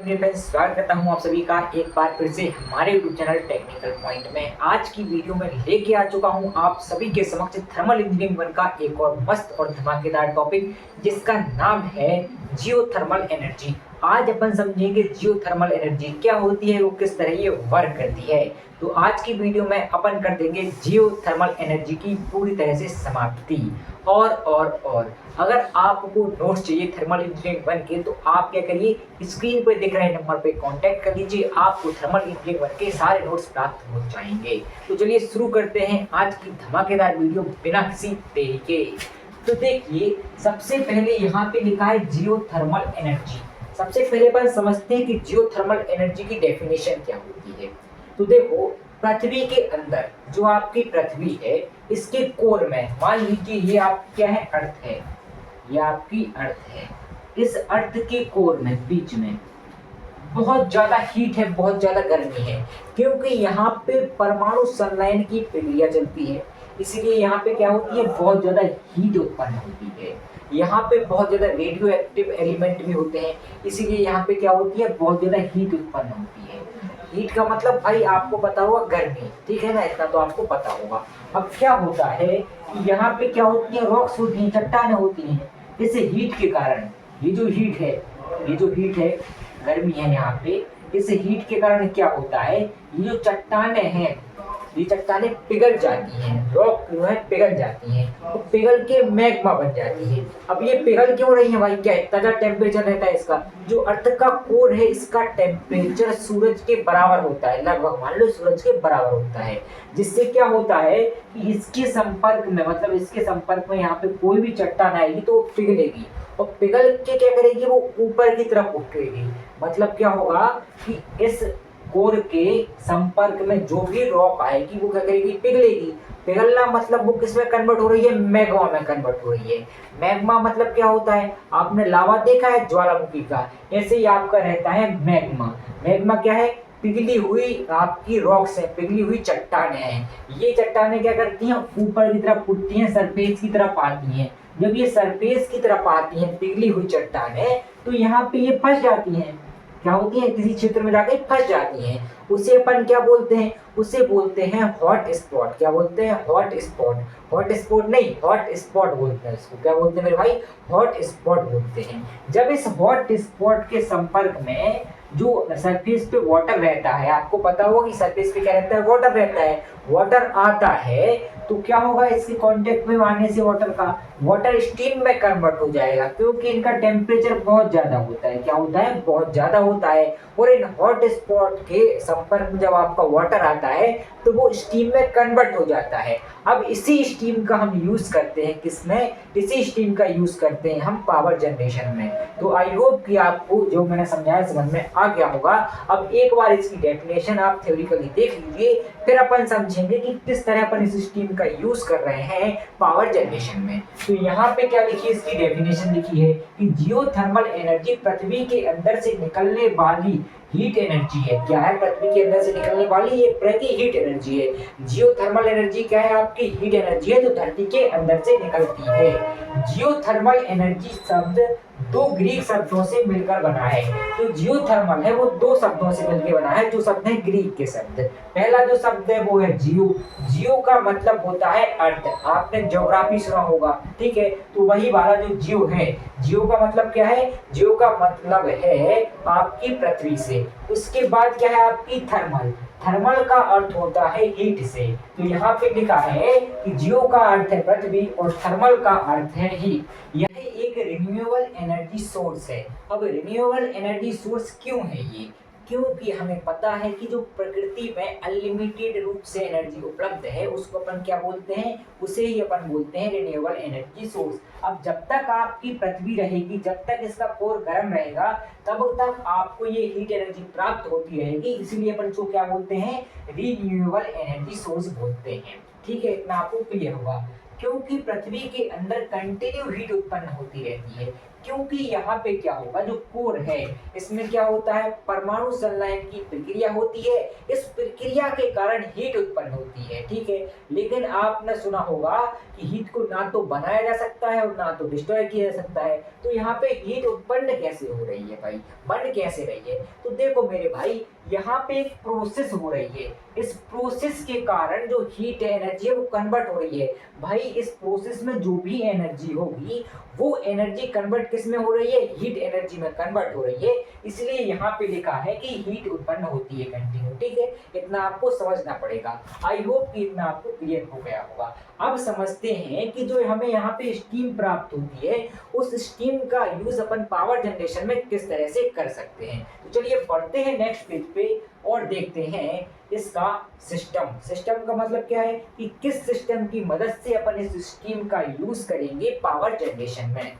मेरे फ्रेंड्स, स्वागत करता हूं आप सभी का एक बार फिर से हमारे यूट्यूब चैनल टेक्निकल पॉइंट में। आज की वीडियो में लेके आ चुका हूं आप सभी के समक्ष थर्मल इंजीनियरिंग वन का एक और मस्त और धमाकेदार टॉपिक, जिसका नाम है जियोथर्मल एनर्जी। आज अपन समझेंगे जियोथर्मल एनर्जी क्या होती है, वो किस तरह ये वर्क करती है। तो आज की वीडियो में अपन कर देंगे जियोथर्मल एनर्जी की पूरी तरह से समाप्ति। और अगर आपको नोट्स चाहिए थर्मल इंजीनियरिंग वन के, तो आप क्या करिए, स्क्रीन पर दिख रहे नंबर पे कांटेक्ट कर लीजिए, आपको थर्मल इंजीनियरिंग वन के सारे नोट्स प्राप्त हो जाएंगे। तो चलिए शुरू करते हैं आज की धमाकेदार वीडियो बिना किसी देरी के। तो देखिए, सबसे पहले यहाँ पे लिखा है जियोथर्मल एनर्जी। सबसे पहले अपन समझते हैं कि जियोथर्मल एनर्जी की डेफिनेशन क्या होती है। तो देखो, पृथ्वी के अंदर जो आपकी पृथ्वी है, इसके कोर में मान लीजिए ये आप क्या है, अर्थ है, ये आपकी अर्थ है। इस अर्थ के कोर में बीच में बहुत ज्यादा हीट है, बहुत ज्यादा गर्मी है, क्योंकि यहाँ पे परमाणु संलयन की प्रक्रिया चलती है। इसलिए यहाँ पे क्या होती है, बहुत ज्यादा हीट उत्पन्न होती है। यहाँ पे बहुत ज्यादा रेडियो एक्टिव एलिमेंट भी होते हैं, इसीलिए यहाँ पे क्या होती है, बहुत ज्यादा हीट उत्पन्न होती है। हीट का मतलब भाई आपको पता होगा गर्मी, ठीक है ना, इतना तो आपको पता होगा। अब क्या होता है कि यहाँ पे क्या होती है, रॉक्स होती हैं, चट्टानें होती हैं। इस हीट के कारण ये जो हीट है, गर्मी है यहाँ पे, इस हीट के कारण क्या होता है, ये जो चट्टानें हैं, ये चट्टानें पिघल जाती हैं, रॉक जो है पिघल जाती हैं, तो पिघल के मैग्मा बन जाती है। अब ये पिघल क्यों रही है भाई, क्या इतना ज्यादा टेम्परेचर रहता है इसका? जो अर्थ का कोर है, इसका टेम्परेचर सूरज के बराबर होता है, लगभग मान लो सूरज के बराबर होता है। जिससे क्या होता है कि इसके संपर्क में, मतलब इसके संपर्क में यहाँ पे कोई भी चट्टान आएगी तो वो पिघलेगी, और पिघल के क्या करेगी, वो ऊपर की तरफ उठेगी। मतलब क्या होगा कि इस कोर के संपर्क में जो भी रॉक आएगी वो क्या करेगी, पिघलेगी। पिघलना मतलब वो किस में कन्वर्ट हो रही है, मैग्मा में कन्वर्ट हो रही है। मैग्मा मतलब क्या होता है, आपने लावा देखा है ज्वालामुखी का, ऐसे ही आपका रहता है मैग्मा। मैग्मा क्या है, पिघली हुई आपकी रॉक्स है, पिघली हुई चट्टानें हैं। ये चट्टानें क्या करती हैं, ऊपर की तरफ उठती हैं, सरफेस की तरफ आती हैं। जब ये सरफेस की तरफ आती हैं पिघली हुई चट्टानें, तो यहाँ पे ये फंस जाती हैं, क्या होती है, किसी क्षेत्र में जाके फंस जाती हैं। उसे अपन क्या बोलते हैं, उसे बोलते हैं हॉट स्पॉट। क्या बोलते हैं, हॉट स्पॉट। हॉट स्पॉट नहीं, हॉट स्पॉट बोलते हैं इसको। क्या बोलते हैं मेरे भाई, हॉट स्पॉट बोलते हैं। जब इस हॉट स्पॉट के संपर्क में जो सरफेस पे वाटर रहता है, आपको पता होगा कि सरफेस पे क्या रहता है, वाटर रहता है, वाटर आता है, तो क्या होगा, इसके कांटेक्ट में आने से वाटर का वाटर स्टीम में कन्वर्ट हो जाएगा, क्योंकि इनका टेम्परेचर बहुत ज्यादा होता है। क्या होता है, बहुत ज्यादा होता है। और इन हॉट स्पॉट के संपर्क में जब आपका वाटर आता है तो वो स्टीम में कन्वर्ट हो जाता है। अब इसी स्टीम का हम यूज करते हैं किसमें, इसी स्टीम का यूज करते हैं हम पावर जनरेशन में। तो आई होप कि आपको जो मैंने समझाया समझ में आ गया होगा। अब एक बार इसकी डेफिनेशन आप थ्योरेटिकली देख लीजिए, फिर अपन समझेंगे कि किस तरह अपन इस स्टीम का यूज कर रहे हैं पावर जनरेशन में। तो यहाँ पे क्या लिखी है, इसकी डेफिनेशन लिखी है कि जियोथर्मल एनर्जी पृथ्वी के अंदर से निकलने वाली हीट एनर्जी है। क्या है, पृथ्वी के अंदर से निकलने वाली ये प्रति हीट एनर्जी है। जियोथर्मल एनर्जी क्या है, आपकी हीट एनर्जी है जो धरती के अंदर से निकलती है। जियोथर्मल एनर्जी शब्द दो ग्रीक शब्दों से मिलकर बना है। तो जियोथर्मल है वो दो शब्दों से मिलकर बना है, जो शब्द है ग्रीक के शब्द। पहला जो शब्द है वो है जियो। जियो का मतलब होता है अर्थ, आपने ज्योग्राफी सुना होगा, ठीक है, तो वही वाला जो जियो है, जियो का मतलब क्या है, जियो का मतलब है आपकी पृथ्वी से। उसके बाद क्या है, आपकी थर्मल। थर्मल का अर्थ होता है हीट से। तो यहाँ पे लिखा है कि जियो का अर्थ है पृथ्वी और थर्मल का अर्थ है हीट। यह एक रिन्यूएबल एनर्जी सोर्स है। अब रिन्यूएबल एनर्जी सोर्स क्यों है ये, क्योंकि हमें पता है कि जो प्रकृति में अनलिमिटेड रूप से एनर्जी उपलब्ध है, उसको अपन क्या बोलते हैं, उसे ही अपन बोलते हैं रिन्यूएबल एनर्जी सोर्स। अब जब तक आपकी पृथ्वी रहेगी, जब तक इसका कोर गर्म रहेगा, तब तक आपको ये हीट एनर्जी प्राप्त होती रहेगी। इसलिए अपन इसको क्या बोलते हैं, रिन्यूएबल एनर्जी सोर्स बोलते हैं। ठीक है, इतना आपको क्लियर होगा। क्योंकि पृथ्वी के अंदर कंटिन्यू हीट उत्पन्न होती रहती है, क्योंकि यहाँ पे क्या होगा, जो कोर है इसमें क्या होता है, परमाणु संलयन की प्रक्रिया होती है। इस प्रक्रिया के कारण हीट उत्पन्न होती है, ठीक है। लेकिन आपने सुना होगा कि हीट को ना तो बनाया जा सकता है और ना तो डिस्ट्रॉय किया जा सकता है। तो यहाँ पे हीट उत्पन्न कैसे हो रही है भाई, बन कैसे रही है? तो देखो मेरे भाई, यहाँ पे एक प्रोसेस हो रही है। इस प्रोसेस के कारण जो हीट एनर्जी है वो कन्वर्ट हो रही है। भाई इस प्रोसेस में जो भी एनर्जी होगी वो एनर्जी कन्वर्ट किस में हो रही है, हीट एनर्जी में कन्वर्ट हो रही है। इसलिए यहाँ पे लिखा है कि हीट उत्पन्न होती है कंटिन्यू, ठीक है। इतना आपको समझना पड़ेगा। आई होप कि इतना आपको क्लियर हो गया होगा। अब समझते हैं कि जो हमें यहाँ पे स्टीम प्राप्त होती है उस स्टीम का यूज अपन पावर जनरेशन में किस तरह से कर सकते हैं। तो चलिए बढ़ते हैं नेक्स्ट पेज पे और देखते हैं इसका सिस्टम। सिस्टम का मतलब क्या है कि किस सिस्टम की मदद से अपन इस स्टीम का यूज करेंगे पावर जनरेशन में।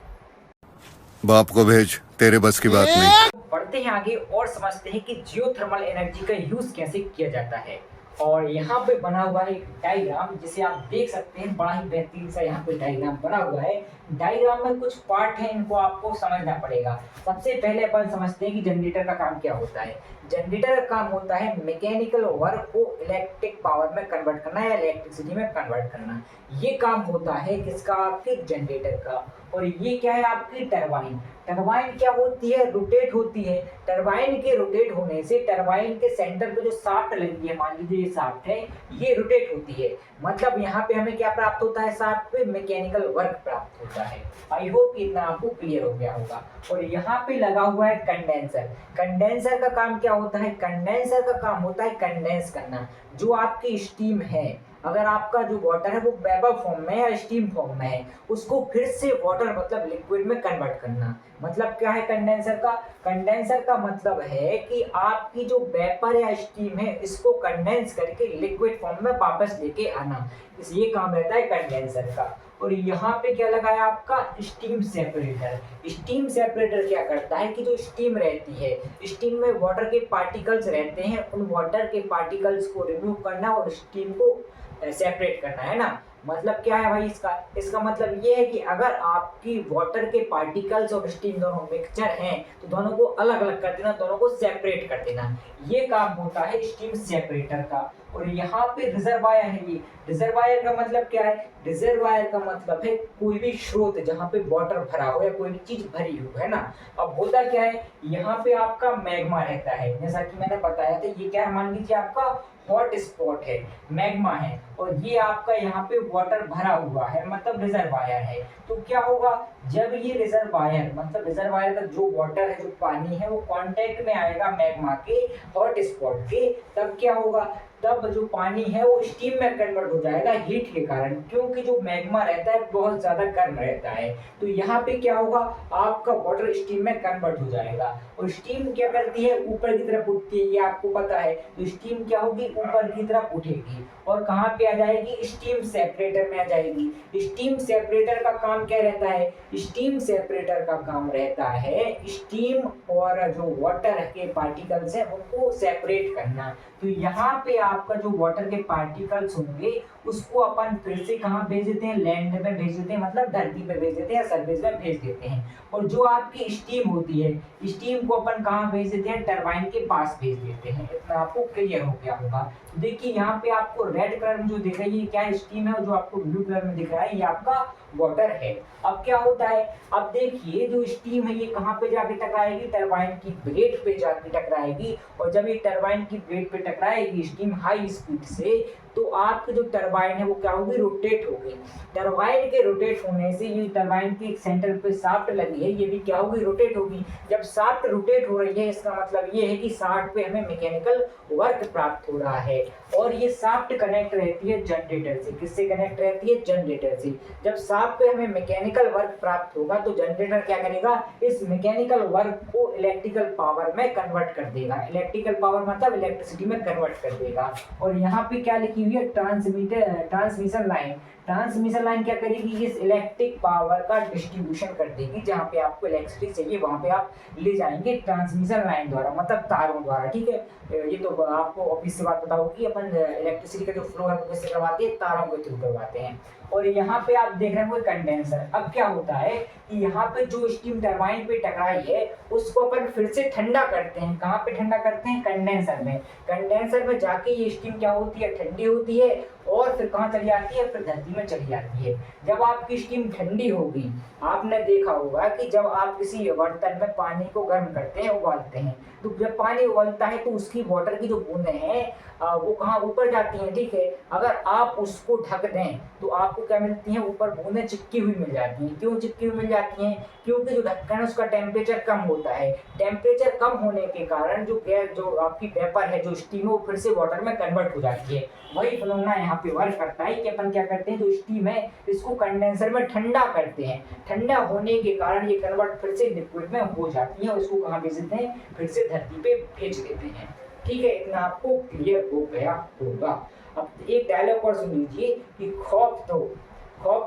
बाप को भेज, तेरे बस की बात नहीं। बढ़ते हैं आगे और समझते हैं कि जियोथर्मल एनर्जी का यूज कैसे किया जाता है। और यहाँ पे बना हुआ है एक डायग्राम, जिसे आप देख सकते हैं। बड़ा ही बेहतरीन सा यहाँ पे डायग्राम बना हुआ है। डायग्राम में कुछ पार्ट है, इनको आपको समझना पड़ेगा। सबसे पहले अपन समझते हैं कि जनरेटर का काम क्या होता है। जनरेटर का काम होता है मैकेनिकल वर्क को इलेक्ट्रिक पावर में कन्वर्ट करना या इलेक्ट्रिसिटी में कन्वर्ट करना। ये काम होता है किसका, आपके जनरेटर का। और ये क्या है, आपकी टरबाइन। टरबाइन क्या होती है, रोटेट होती है। टरबाइन के रोटेट होने से टरबाइन के सेंटर पे जो शाफ्ट लगी है, मान लीजिए ये शाफ्ट है, ये रोटेट होती है। मतलब यहाँ पे हमें क्या प्राप्त होता है, शाफ्ट पे मैकेनिकल वर्क प्राप्त होता है। आई होप इतना आपको क्लियर हो गया होगा। और यहाँ पे लगा हुआ है कंडेंसर। कंडेंसर का काम क्या होता है, कंडेंसर का काम होता है कंडेंस करना। जो आपकी स्टीम है, अगर आपका जो वाटर है वो वेपर फॉर्म में या स्टीम फॉर्म में है, उसको फिर से वाटर मतलब लिक्विड में कन्वर्ट करना। मतलब क्या है कंडेंसर का, कंडेंसर का मतलब है कि आपकी जो वेपर या स्टीम है इसको कंडेंस करके लिक्विड फॉर्म में वापस लेके आना। इस ये काम रहता है कंडेंसर का। और यहाँ पे क्या लगा है आपका, स्टीम सेपरेटर। स्टीम सेपरेटर क्या करता है कि जो स्टीम रहती है, स्टीम में वाटर के पार्टिकल्स रहते हैं, उन वाटर के पार्टिकल्स को रिमूव करना और स्टीम को सेपरेट करना, है ना। मतलब क्या है भाई इसका, इसका मतलब ये है कि अगर आपकी वाटर के पार्टिकल्स और स्टीम दोनों मिक्सचर हैं तो दोनों को अलग अलग कर देना, दोनों को सेपरेट कर देना। ये काम होता है स्टीम सेपरेटर का। और यहाँ पे रिजर्वायर है। ये रिजर्वायर का मतलब क्या है, रिजर्वायर का मतलब है कोई भी स्रोत जहाँ पे वाटर भरा हो या कोई भी चीज भरी हो, है ना। अब होता क्या है, यहाँ पे आपका मैग्मा रहता है, जैसा कि मैंने बताया था। ये क्या है, मान लीजिए आपका हॉट स्पॉट है, मैग्मा है, और ये आपका यहाँ पे वाटर भरा हुआ है, मतलब रिजर्वायर है। तो क्या होगा, जब ये रिजर्वायर मतलब रिजर्वायर का जो वाटर है, जो पानी है, वो कांटेक्ट में आएगा मैग्मा के हॉट स्पॉट के, तब क्या होगा, तब जो पानी है वो स्टीम में कन्वर्ट हो जाएगा हीट के कारण, क्योंकि जो मैग्मा रहता है बहुत ज्यादा गर्म रहता है। तो यहाँ पे क्या होगा, आपका वाटर स्टीम में कन्वर्ट हो जाएगा। और स्टीम क्या करती है, ऊपर की तरफ उठती है, ये आपको पता है। तो स्टीम क्या होगी, ऊपर की तरफ उठेगी और कहाँ पे आ जाएगी, स्टीम सेपरेटर में आ जाएगी। स्टीम सेपरेटर का काम क्या रहता है, स्टीम सेपरेटर का काम रहता है स्टीम और जो वाटर के पार्टिकल्स हैं उनको सेपरेट करना। तो यहाँ पे आपका जो वाटर के पार्टिकल्स होंगे उसको अपन फिर से कहाँ भेज देते हैं, लैंड में भेज देते हैं, मतलब धरती पे भेज देते हैं या सरफेस में भेज देते हैं। और जो आपकी स्टीम होती है, स्टीम को अपन कहाँ भेज देते हैं, टरबाइन के पास भेज देते हैं। इतना आपको क्लियर हो गया होगा। देखिए यहाँ पे आपको रेड कलर में जो दिख रही है क्या स्टीम है, और जो आपको ब्लू कलर में दिख रहा है ये आपका वाटर है। अब क्या होता है, अब देखिए जो स्टीम है ये कहाँ पे जाके टकराएगी, टरबाइन की ब्लेड पे जाके टकराएगी। और जब ये टरबाइन की ब्लेड पे टकराएगी स्टीम हाई स्पीड से, तो आपकी जो टरबाइन है वो क्या होगी, रोटेट होगी। टरबाइन के रोटेट होने से ये टरबाइन के एक सेंटर पे शाफ्ट लगी है, ये भी क्या होगी, रोटेट होगी। जब शाफ्ट रोटेट हो रही है इसका मतलब ये है कि शाफ्ट पे हमें मैकेनिकल वर्क प्राप्त हो रहा है। और ये शाफ्ट कनेक्ट रहती है जनरेटर से। किससे कनेक्ट रहती है, जनरेटर से। जब शाफ्ट पे हमें मैकेनिकल वर्क प्राप्त होगा तो जनरेटर क्या करेगा, इस मैकेनिकल वर्क को इलेक्ट्रिकल पावर में कन्वर्ट कर देगा। इलेक्ट्रिकल पावर मतलब इलेक्ट्रिसिटी में कन्वर्ट कर देगा। और यहाँ पे क्या लिखी हुई है, ट्रांसमिशन लाइन। ट्रांसमिशन लाइन क्या करेगी, इस इलेक्ट्रिक पावर का डिस्ट्रीब्यूशन कर देगी। जहाँ पे आपको इलेक्ट्रिसिटी चाहिए वहाँ पे आप ले जाएंगे ट्रांसमिशन लाइन द्वारा, मतलब तारों द्वारा, ठीक है। ये तो आपको ऑफिस से बात पता होगी, अपन इलेक्ट्रिसिटी का जो फ्लो है वो कैसे करवाते हैं, तारों के थ्रू करवाते हैं। और यहाँ पे आप देख रहे हैं कंडेंसर। अब क्या होता है कि यहाँ पे जो स्टीम टरबाइन पे टकराई है उसको अपन फिर से ठंडा करते हैं। कहाँ पे ठंडा करते हैं, कंडेंसर में। कंडेंसर में जाके ये स्टीम क्या होती है, ठंडी होती है और फिर कहाँ चली जाती है, फिर धरती में चली जाती है। जब आपकी स्टीम ठंडी होगी, आपने देखा होगा कि जब आप किसी बर्तन में पानी को गर्म करते हैं, उबालते हैं, तो जब पानी उबलता है तो उसकी वाटर की जो बूंदें हैं वो कहाँ ऊपर जाती हैं, ठीक है। अगर आप उसको ढक दें तो आपको क्या मिलती हैं, ऊपर बूंदें चिपकी हुई मिल जाती हैं। क्यों चिपकी हुई मिल जाती हैं, क्योंकि जो ढक्कन है उसका टेम्परेचर कम होता है। टेम्परेचर कम होने के कारण जो गैस, जो आपकी वेपर है, जो स्टीम है, वो फिर से वाटर में कन्वर्ट हो जाती है। वही फिनोमेना यहाँ पे वर्क करता है कि अपन क्या करते हैं, जो स्टीम है इसको कंडेंसर में ठंडा करते हैं। ठंडा होने के कारण ये कन्वर्ट फिर से लिक्विड में हो जाती है और इसको कहाँ भेज देते हैं, फिर से धरती पे भेज देते हैं। ठीक है, इतना आपको क्लियर हो गया होगा। अब एक डायलॉग और सुन लीजिए कि खौफ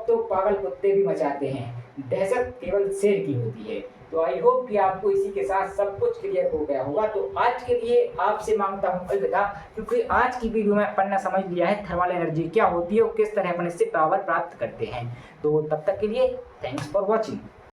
तो पागल कुत्ते भी मचाते हैं, दहशत केवल शेर की होती है। तो आई होप कि आपको इसी के साथ सब कुछ क्लियर हो गया होगा। तो आज के लिए आपसे मांगता हूँ अलविदा, क्योंकि आज की वीडियो में अपन ने समझ लिया है थर्मल एनर्जी क्या होती है और किस तरह अपन इससे पावर प्राप्त करते हैं। तो तब तक के लिए थैंक्स फॉर वॉचिंग।